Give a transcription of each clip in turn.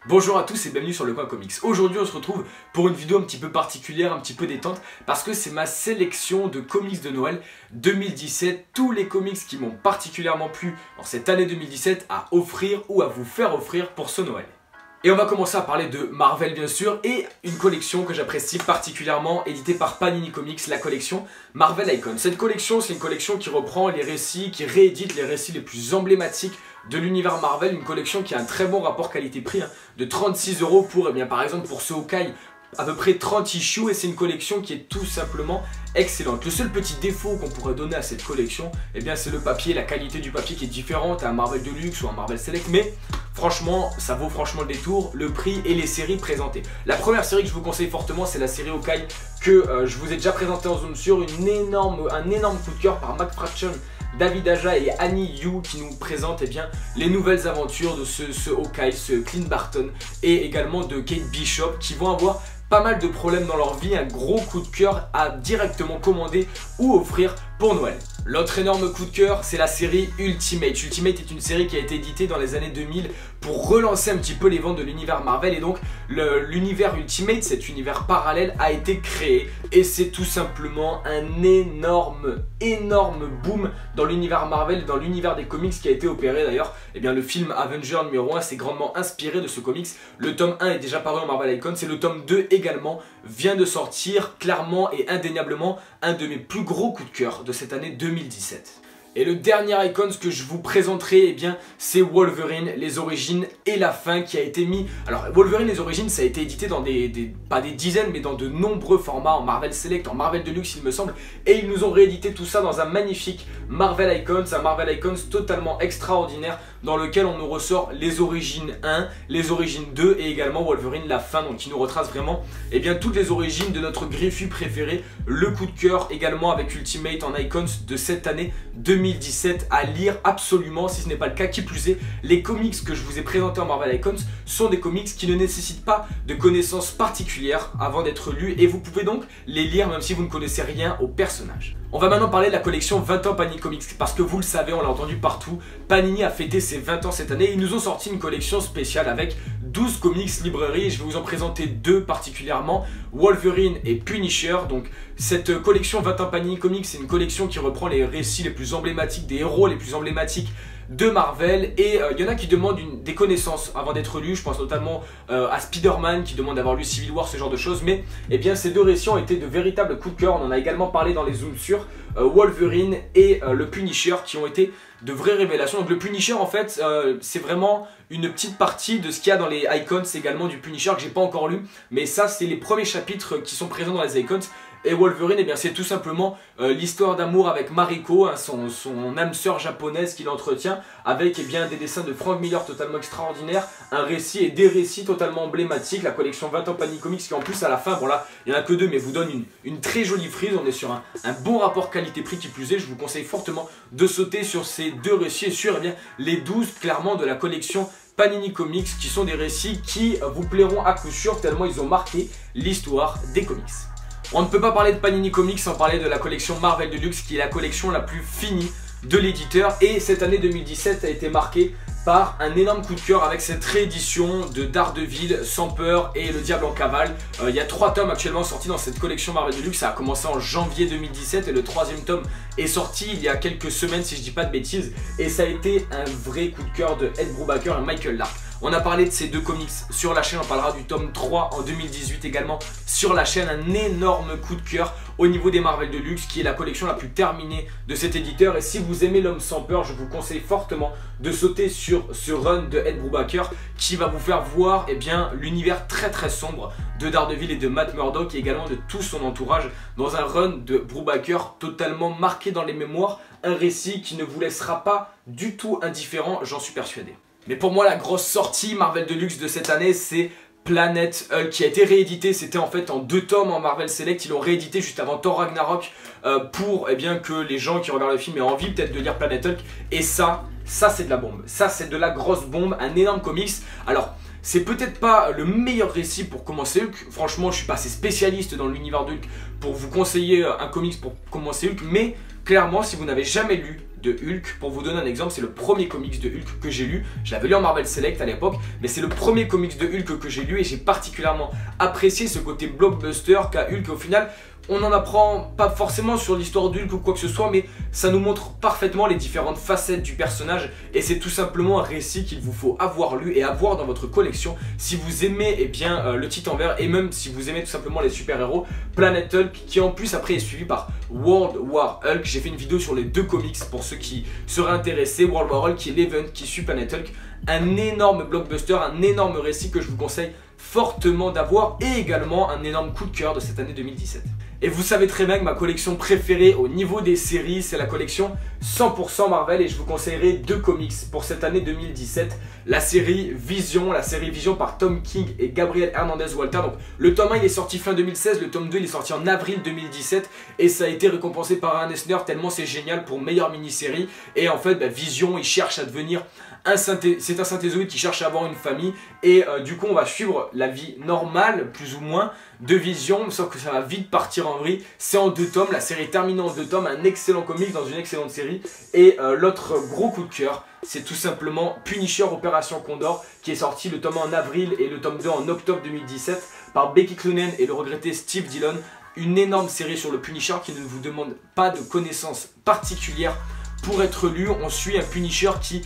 Bonjour à tous et bienvenue sur Le Coin Comics. Aujourd'hui on se retrouve pour une vidéo un petit peu particulière, un petit peu détente, parce que c'est ma sélection de comics de Noël 2017, tous les comics qui m'ont particulièrement plu dans cette année 2017 à offrir ou à vous faire offrir pour ce Noël. Et on va commencer à parler de Marvel bien sûr, et une collection que j'apprécie particulièrement, éditée par Panini Comics, la collection Marvel Icons. Cette collection, c'est une collection qui reprend les récits, qui réédite les récits les plus emblématiques de l'univers Marvel, une collection qui a un très bon rapport qualité-prix, de 36 € pour, par exemple pour ce Hawkeye, à peu près 30 issues, et c'est une collection qui est tout simplement excellente. Le seul petit défaut qu'on pourrait donner à cette collection, c'est le papier, la qualité du papier qui est différente à un Marvel Deluxe ou un Marvel Select, mais franchement, ça vaut franchement le détour, le prix et les séries présentées. La première série que je vous conseille fortement, c'est la série Hawkeye que je vous ai déjà présentée en zoom sur, un énorme coup de cœur par Matt Fraction, David Aja et Annie Yu qui nous présentent les nouvelles aventures de ce Hawkeye, ce Clint Barton et également de Kate Bishop qui vont avoir pas mal de problèmes dans leur vie, un gros coup de cœur à directement commander ou offrir pour Noël. L'autre énorme coup de cœur, c'est la série Ultimate. Ultimate est une série qui a été éditée dans les années 2000 pour relancer un petit peu les ventes de l'univers Marvel, et donc l'univers Ultimate, cet univers parallèle, a été créé et c'est tout simplement un énorme boom dans l'univers Marvel, dans l'univers des comics qui a été opéré d'ailleurs. Le film Avenger numéro 1 s'est grandement inspiré de ce comics. Le tome 1 est déjà paru en Marvel Icons et le tome 2 également vient de sortir, clairement et indéniablement un de mes plus gros coups de cœur de cette année 2017. Et le dernier Icons que je vous présenterai, c'est Wolverine, les origines et la fin qui a été mis. Alors Wolverine, les origines, ça a été édité dans pas des dizaines, mais dans de nombreux formats, en Marvel Select, en Marvel Deluxe il me semble. Et ils nous ont réédité tout ça dans un magnifique Marvel Icons, un Marvel Icons totalement extraordinaire dans lequel on nous ressort les origines 1, les origines 2 et également Wolverine, la fin, donc qui nous retrace vraiment toutes les origines de notre griffu préféré. Le coup de cœur également avec Ultimate en Icons de cette année 2017 à lire absolument, si ce n'est pas le cas. Qui plus est, les comics que je vous ai présentés en Marvel Icons sont des comics qui ne nécessitent pas de connaissances particulières avant d'être lus, et vous pouvez donc les lire même si vous ne connaissez rien au personnage. On va maintenant parler de la collection 20 ans Panini Comics, parce que vous le savez, on l'a entendu partout, Panini a fêté ses 20 ans cette année. Ils nous ont sorti une collection spéciale avec 12 comics librairies. Je vais vous en présenter deux particulièrement, Wolverine et Punisher. Donc cette collection 20 ans Panini Comics, c'est une collection qui reprend les récits les plus emblématiques, des héros les plus emblématiques de Marvel, et il y en a qui demandent des connaissances avant d'être lus. Je pense notamment à Spider-Man qui demande d'avoir lu Civil War, ce genre de choses. Mais ces deux récits ont été de véritables coups de cœur. On en a également parlé dans les zooms sur Wolverine et le Punisher, qui ont été de vraies révélations. Donc le Punisher, en fait, c'est vraiment une petite partie de ce qu'il y a dans les Icons également du Punisher que j'ai pas encore lu, mais ça c'est les premiers chapitres qui sont présents dans les Icons. Et Wolverine, c'est tout simplement l'histoire d'amour avec Mariko, son âme sœur japonaise qu'il entretient, avec des dessins de Frank Miller totalement extraordinaires, un récit et des récits totalement emblématiques. La collection 20 ans Panini Comics qui en plus à la fin, bon là il n'y en a que deux, mais vous donne une très jolie frise. On est sur un bon rapport qualité-prix qui plus est. Je vous conseille fortement de sauter sur ces deux récits et sur les 12 clairement de la collection Panini Comics, qui sont des récits qui vous plairont à coup sûr tellement ils ont marqué l'histoire des comics. On ne peut pas parler de Panini Comics sans parler de la collection Marvel Deluxe, qui est la collection la plus finie de l'éditeur, et cette année 2017 a été marquée par un énorme coup de cœur avec cette réédition de Daredevil, Sans Peur et Le Diable en Cavale. Il y a 3 tomes actuellement sortis dans cette collection Marvel Deluxe. Ça a commencé en janvier 2017 et le 3e tome est sorti il y a quelques semaines si je dis pas de bêtises, et ça a été un vrai coup de cœur de Ed Brubaker et Michael Lark. On a parlé de ces deux comics sur la chaîne, on parlera du tome 3 en 2018 également sur la chaîne. Un énorme coup de cœur au niveau des Marvel Deluxe, qui est la collection la plus terminée de cet éditeur. Et si vous aimez l'homme sans peur, je vous conseille fortement de sauter sur ce run de Ed Brubaker qui va vous faire voir l'univers très sombre de Daredevil et de Matt Murdock, et également de tout son entourage, dans un run de Brubaker totalement marqué dans les mémoires. Un récit qui ne vous laissera pas du tout indifférent, j'en suis persuadé. Mais pour moi, la grosse sortie Marvel Deluxe de cette année, c'est Planet Hulk, qui a été réédité. C'était en fait en 2 tomes en Marvel Select. Ils l'ont réédité juste avant Thor Ragnarok pour que les gens qui regardent le film aient envie peut-être de lire Planet Hulk. Et ça c'est de la bombe. Ça c'est de la grosse bombe, un énorme comics. Alors c'est peut-être pas le meilleur récit pour commencer Hulk. Franchement, je suis pas assez spécialiste dans l'univers de Hulk pour vous conseiller un comics pour commencer Hulk, mais clairement, si vous n'avez jamais lu de Hulk, pour vous donner un exemple, c'est le premier comics de Hulk que j'ai lu. Je l'avais lu en Marvel Select à l'époque, mais c'est le premier comics de Hulk que j'ai lu et j'ai particulièrement apprécié ce côté blockbuster qu'a Hulk. Au final, on n'en apprend pas forcément sur l'histoire d'Hulk ou quoi que ce soit, mais ça nous montre parfaitement les différentes facettes du personnage et c'est tout simplement un récit qu'il vous faut avoir lu et avoir dans votre collection si vous aimez le Titan Vert et même si vous aimez tout simplement les super-héros. Planet Hulk qui en plus après est suivi par World War Hulk. J'ai fait une vidéo sur les deux comics pour ceux qui seraient intéressés. World War Hulk qui est l'event qui suit Planet Hulk. Un énorme blockbuster, un énorme récit que je vous conseille fortement d'avoir et également un énorme coup de cœur de cette année 2017. Et vous savez très bien que ma collection préférée au niveau des séries, c'est la collection 100% Marvel et je vous conseillerais deux comics pour cette année 2017. La série Vision par Tom King et Gabriel Hernandez Walter. Donc le tome 1 il est sorti fin 2016, le tome 2 il est sorti en avril 2017 et ça a été récompensé par Aaron Eisner tellement c'est génial pour meilleure mini-série. Et en fait Vision il cherche à devenir c'est un synthézoïde qui cherche à avoir une famille et du coup on va suivre la vie normale plus ou moins de Vision, sauf que ça va vite partir en vrille. C'est en 2 tomes, la série est terminée en 2 tomes, un excellent comic dans une excellente série. Et l'autre gros coup de cœur, c'est tout simplement Punisher Opération Condor qui est sorti le tome 1 en avril et le tome 2 en octobre 2017 par Becky Cloonan et le regretté Steve Dillon. Une énorme série sur le Punisher qui ne vous demande pas de connaissances particulières pour être lu. On suit un Punisher qui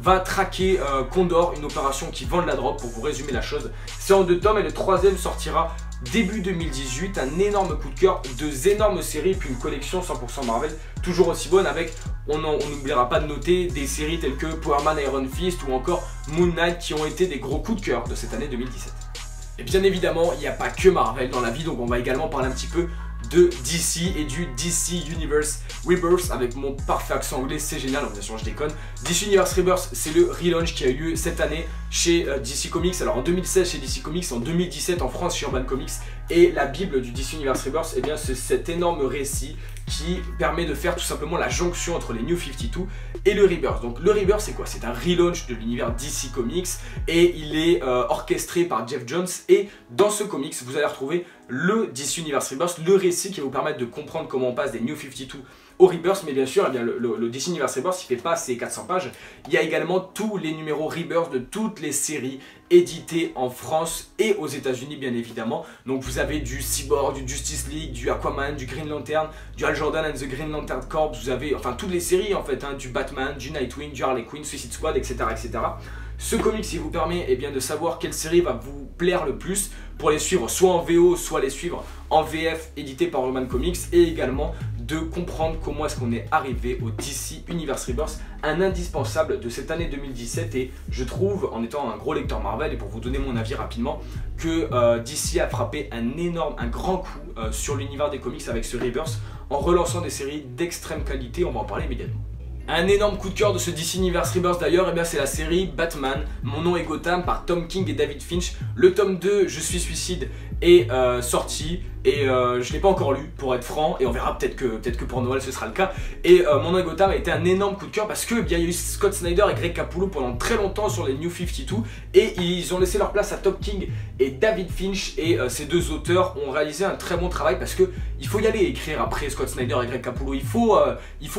va traquer Condor, une opération qui vend de la drogue pour vous résumer la chose. C'est en 2 tomes et le 3e sortira début 2018, un énorme coup de cœur, 2 énormes séries, puis une collection 100% Marvel, toujours aussi bonne avec, on n'oubliera pas de noter des séries telles que Power Man Iron Fist ou encore Moon Knight qui ont été des gros coups de cœur de cette année 2017. Et bien évidemment, il n'y a pas que Marvel dans la vie, donc on va également parler un petit peu de DC et du DC Universe Rebirth avec mon parfait accent anglais, c'est génial, bien sûr je déconne. DC Universe Rebirth, c'est le relaunch qui a eu lieu cette année chez DC Comics, alors en 2016 chez DC Comics, en 2017 en France chez Urban Comics, et la bible du DC Universe Rebirth, c'est cet énorme récit qui permet de faire tout simplement la jonction entre les New 52 et le Rebirth. Donc le Rebirth c'est quoi? C'est un relaunch de l'univers DC Comics et il est orchestré par Jeff Jones et dans ce comics vous allez retrouver le DC Universe Rebirth, le récit qui va vous permettre de comprendre comment on passe des New 52 au Rebirth, mais bien sûr le DC Universe Rebirth il ne fait pas ces 400 pages, il y a également tous les numéros Rebirth de toutes les séries éditées en France et aux États-Unis bien évidemment. Donc vous avez du Cyborg, du Justice League, du Aquaman, du Green Lantern, du Hal Jordan and the Green Lantern Corps, vous avez enfin toutes les séries en fait, du Batman, du Nightwing, du Harley Quinn, Suicide Squad, etc. Ce comics il vous permet de savoir quelle série va vous plaire le plus pour les suivre soit en VO, soit les suivre en VF édité par Urban Comics et également de comprendre comment est-ce qu'on est arrivé au DC Universe Rebirth, un indispensable de cette année 2017 et je trouve, en étant un gros lecteur Marvel et pour vous donner mon avis rapidement, que DC a frappé un grand coup sur l'univers des comics avec ce Rebirth en relançant des séries d'extrême qualité, on va en parler immédiatement. Un énorme coup de cœur de ce DC Universe Rebirth d'ailleurs, c'est la série Batman, Mon nom est Gotham par Tom King et David Finch. Le tome 2, Je suis suicide, est sorti et je ne l'ai pas encore lu pour être franc et on verra peut-être que pour Noël ce sera le cas. Et Mon nom est Gotham a été un énorme coup de cœur parce que il y a eu Scott Snyder et Greg Capullo pendant très longtemps sur les New 52 et ils ont laissé leur place à Tom King et David Finch et ces deux auteurs ont réalisé un très bon travail parce que il faut y aller écrire après Scott Snyder et Greg Capullo, il faut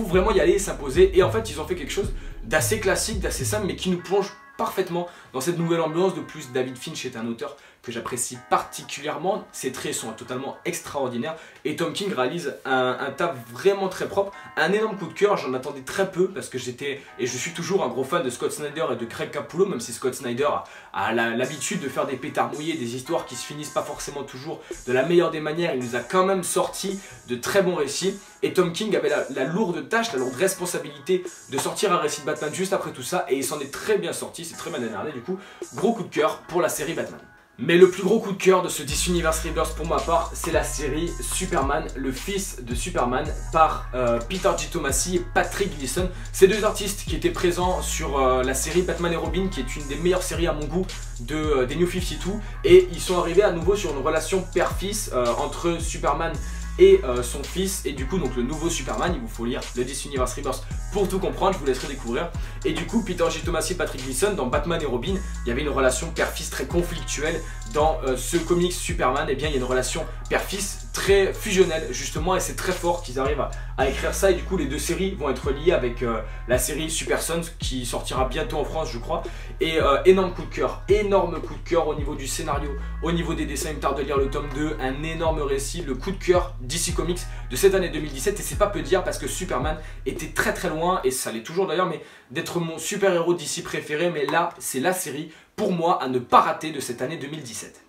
vraiment y aller et s'imposer et en fait ils ont fait quelque chose d'assez classique, d'assez simple mais qui nous plonge parfaitement dans cette nouvelle ambiance. De plus, David Finch est un auteur que j'apprécie particulièrement, ses traits sont totalement extraordinaires et Tom King réalise un taf vraiment très propre, un énorme coup de cœur. J'en attendais très peu parce que j'étais et je suis toujours un gros fan de Scott Snyder et de Greg Capullo, même si Scott Snyder a l'habitude de faire des pétards mouillés, des histoires qui se finissent pas forcément toujours de la meilleure des manières. Il nous a quand même sorti de très bons récits et Tom King avait la lourde tâche, la lourde responsabilité de sortir un récit de Batman juste après tout ça et il s'en est très bien sorti, c'est très bien énervé. Du coup, gros coup de cœur pour la série Batman. Mais le plus gros coup de cœur de ce DC Universe Rebirth pour ma part, c'est la série Superman, le fils de Superman par Peter G. Tomasi et Patrick Gleason. Ces deux artistes qui étaient présents sur la série Batman et Robin, qui est une des meilleures séries à mon goût des New 52, et ils sont arrivés à nouveau sur une relation père-fils entre Superman et son fils, et du coup donc le nouveau Superman, il vous faut lire le DC Universe Rebirth pour tout comprendre, je vous laisserai découvrir. Et du coup Peter G. Tomasi et Patrick Gleason, dans Batman et Robin, il y avait une relation père-fils très conflictuelle. Dans ce comics Superman, il y a une relation père-fils très fusionnel justement, et c'est très fort qu'ils arrivent à écrire ça. Et du coup les deux séries vont être liées avec la série Super Sons qui sortira bientôt en France je crois. Et énorme coup de cœur au niveau du scénario, au niveau des dessins. Il me tarde de lire le tome 2, un énorme récit, le coup de cœur DC Comics de cette année 2017. Et c'est pas peu dire parce que Superman était très loin, et ça l'est toujours d'ailleurs, mais d'être mon super héros DC préféré. Mais là c'est la série pour moi à ne pas rater de cette année 2017.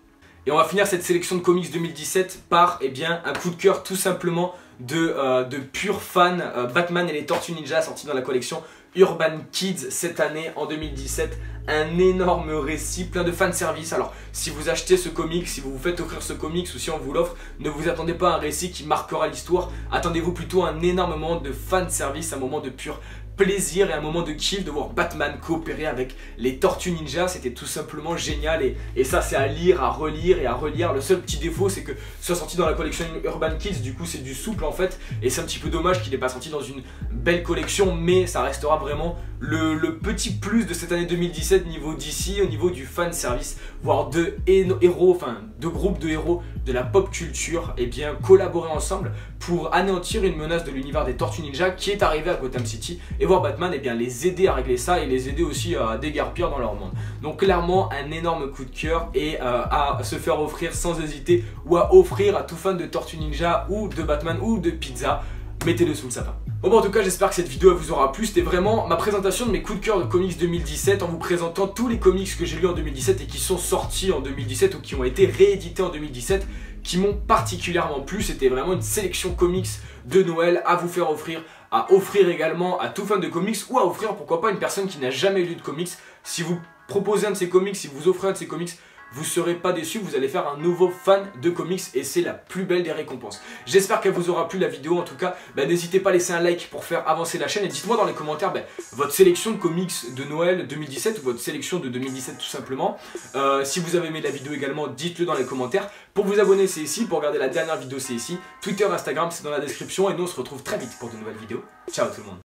Et on va finir cette sélection de comics 2017 par un coup de cœur tout simplement de purs fans, Batman et les Tortues Ninja, sorti dans la collection Urban Kids cette année en 2017. Un énorme récit plein de fanservice. Alors si vous achetez ce comic, si vous vous faites offrir ce comics ou si on vous l'offre, ne vous attendez pas à un récit qui marquera l'histoire. Attendez-vous plutôt à un énorme moment de fanservice, un moment de pur plaisir et un moment de kiff de voir Batman coopérer avec les Tortues Ninja. C'était tout simplement génial, et ça c'est à lire, à relire et à relire. Le seul petit défaut c'est que ce soit sorti dans la collection Urban Kids, du coup c'est du souple en fait, et c'est un petit peu dommage qu'il n'est pas sorti dans une belle collection, mais ça restera vraiment le petit plus de cette année 2017 niveau DC, au niveau du fan service, voir deux groupes de héros de la pop culture collaborer ensemble pour anéantir une menace de l'univers des Tortues Ninja qui est arrivée à Gotham City, et voir Batman les aider à régler ça et les aider aussi à déguerpir dans leur monde. Donc clairement un énorme coup de cœur, et à se faire offrir sans hésiter, ou à offrir à tout fan de Tortues Ninja ou de Batman ou de pizza, mettez-le sous le sapin. Bon, en tout cas j'espère que cette vidéo vous aura plu. C'était vraiment ma présentation de mes coups de cœur de comics 2017 en vous présentant tous les comics que j'ai lus en 2017 et qui sont sortis en 2017 ou qui ont été réédités en 2017, qui m'ont particulièrement plu. C'était vraiment une sélection comics de Noël à vous faire offrir, à offrir également à tout fan de comics, ou à offrir pourquoi pas à une personne qui n'a jamais lu de comics. Si vous proposez un de ces comics, si vous offrez un de ces comics, vous ne serez pas déçus, vous allez faire un nouveau fan de comics, et c'est la plus belle des récompenses. J'espère qu'elle vous aura plu la vidéo. En tout cas, n'hésitez pas à laisser un like pour faire avancer la chaîne, et dites-moi dans les commentaires votre sélection de comics de Noël 2017 ou votre sélection de 2017 tout simplement. Si vous avez aimé la vidéo également, dites-le dans les commentaires. Pour vous abonner c'est ici, pour regarder la dernière vidéo c'est ici, Twitter, Instagram c'est dans la description, et nous on se retrouve très vite pour de nouvelles vidéos. Ciao tout le monde.